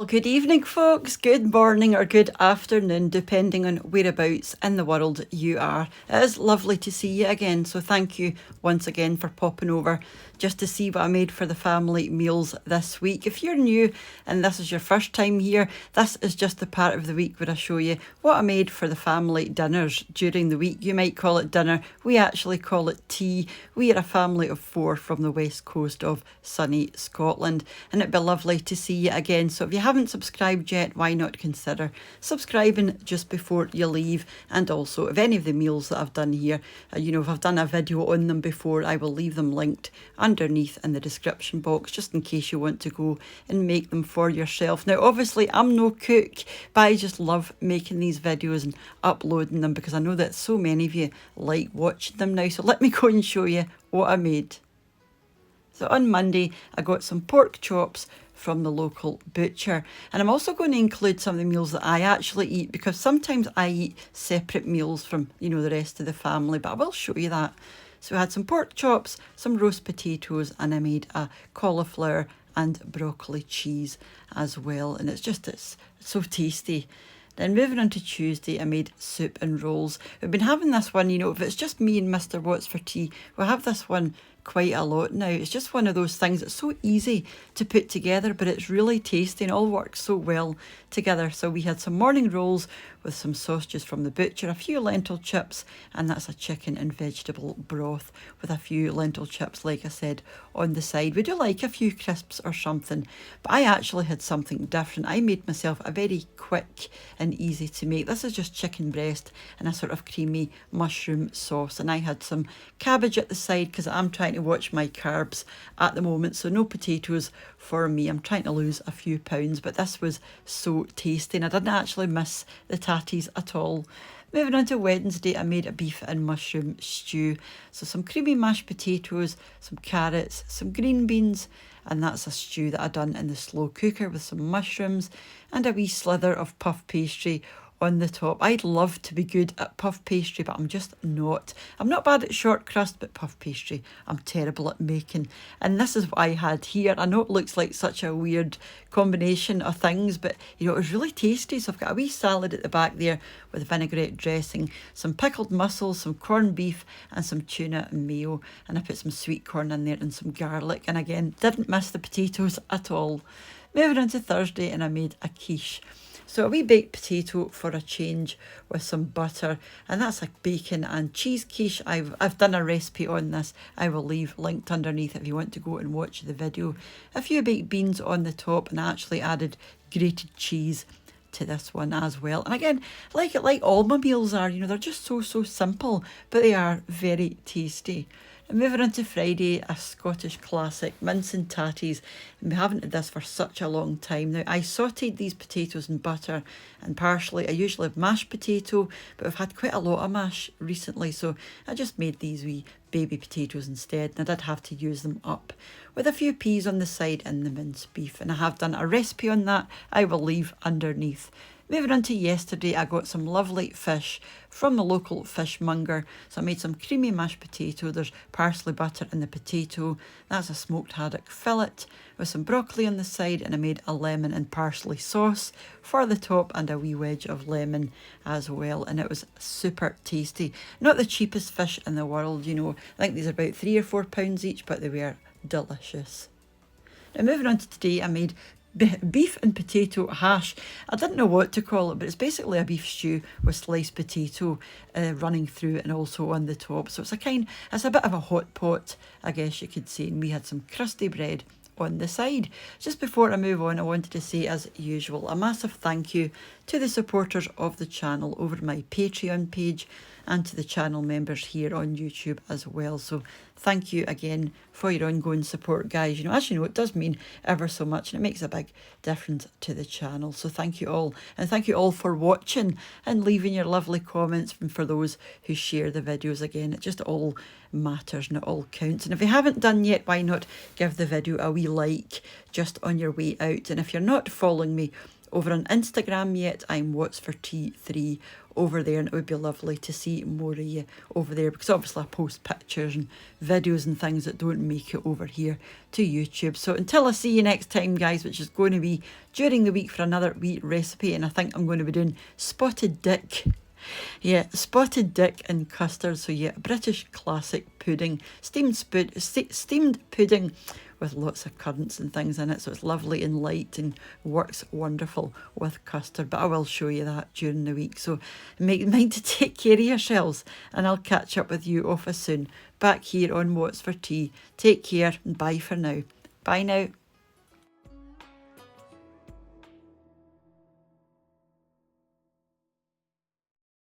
Well, good evening, folks. Good morning or good afternoon, depending on whereabouts in the world you are. It is lovely to see you again, so thank you once again for popping over just to see what I made for the family meals this week. If you're new and this is your first time here, this is just the part of the week where I show you what I made for the family dinners during the week. You might call it dinner, we actually call it tea. We are a family of 4 from the west coast of sunny Scotland, and it'd be lovely to see you again. So if you haven't subscribed yet, why not consider subscribing just before you leave? And also, if any of the meals that I've done here, if I've done a video on them before, I will leave them linked underneath in the description box, just in case you want to go and make them for yourself. Now, obviously, I'm no cook, but I just love making these videos and uploading them because I know that so many of you like watching them now. So let me go and show you what I made. So on Monday, I got some pork chops from the local butcher, and I'm also going to include some of the meals that I actually eat, because sometimes I eat separate meals from the rest of the family, but I will show you that. So I had some pork chops, some roast potatoes, and I made a cauliflower and broccoli cheese as well, and it's so tasty. Then moving on to Tuesday, I made soup and rolls. We've been having this one, if it's just me and Mr. What's for Tea, we'll have this one quite a lot now. It's just one of those things that's so easy to put together, but it's really tasty and all works so well together. So we had some morning rolls with some sausages from the butcher, a few lentil chips, and that's a chicken and vegetable broth with a few lentil chips, like I said, on the side. We do like a few crisps or something, but I actually had something different. I made myself a very quick and easy to make. This is just chicken breast and a sort of creamy mushroom sauce, and I had some cabbage at the side because I'm trying to watch my carbs at the moment, so no potatoes for me. I'm trying to lose a few pounds, but this was so tasty and I didn't actually miss the tatties at all. Moving on to Wednesday, I made a beef and mushroom stew. So some creamy mashed potatoes, some carrots, some green beans, and that's a stew that I done in the slow cooker with some mushrooms and a wee slither of puff pastry on the top. I'd love to be good at puff pastry, but I'm just not. I'm not bad at short crust, but puff pastry I'm terrible at making. And this is what I had here. I know it looks like such a weird combination of things, but it was really tasty. So I've got a wee salad at the back there with vinaigrette dressing, some pickled mussels, some corned beef, and some tuna and mayo. And I put some sweet corn in there and some garlic. And again, didn't miss the potatoes at all. Moving on to Thursday, and I made a quiche. So a wee baked potato for a change with some butter, and that's a bacon and cheese quiche. I've done a recipe on this. I will leave linked underneath if you want to go and watch the video. A few baked beans on the top, and I actually added grated cheese to this one as well. And again, like all my meals are, they're just so simple, but they are very tasty. And moving on to Friday, a Scottish classic, mince and tatties. And we haven't had this for such a long time now. I sautéed these potatoes in butter and parsley. I usually have mashed potato, but I've had quite a lot of mash recently, so I just made these wee baby potatoes instead, and I did have to use them up with a few peas on the side and the minced beef, and I have done a recipe on that I will leave underneath. Moving on to yesterday, I got some lovely fish from the local fishmonger. So I made some creamy mashed potato. There's parsley butter in the potato. That's a smoked haddock fillet with some broccoli on the side, and I made a lemon and parsley sauce for the top and a wee wedge of lemon as well, and it was super tasty. Not the cheapest fish in the world, I think these are about £3 or £4 each, but they were delicious. Now moving on to today, I made beef and potato hash. I didn't know what to call it, but it's basically a beef stew with sliced potato running through it and also on the top. So it's a bit of a hot pot, I guess you could say. And we had some crusty bread on the side. Just before I move on, I wanted to say, as usual, a massive thank you to the supporters of the channel over my Patreon page and to the channel members here on YouTube as well. So thank you again for your ongoing support, guys. As you know, it does mean ever so much, and it makes a big difference to the channel. So thank you all, and thank you all for watching and leaving your lovely comments, and for those who share the videos. Again, it just all matters and it all counts. And if you haven't done yet, why not give the video a wee like just on your way out? And if you're not following me over on Instagram yet, I'm What's for Tea 3 over there, and it would be lovely to see more of you over there, because obviously I post pictures and videos and things that don't make it over here to YouTube. So until I see you next time, guys, which is going to be during the week for another wee recipe, and I think I'm going to be doing spotted dick. Yeah, spotted dick and custard. So yeah, British classic pudding, steamed pudding with lots of currants and things in it. So it's lovely and light and works wonderful with custard. But I will show you that during the week. So make mind to take care of yourselves, and I'll catch up with you awful soon back here on What's for Tea. Take care and bye for now. Bye now.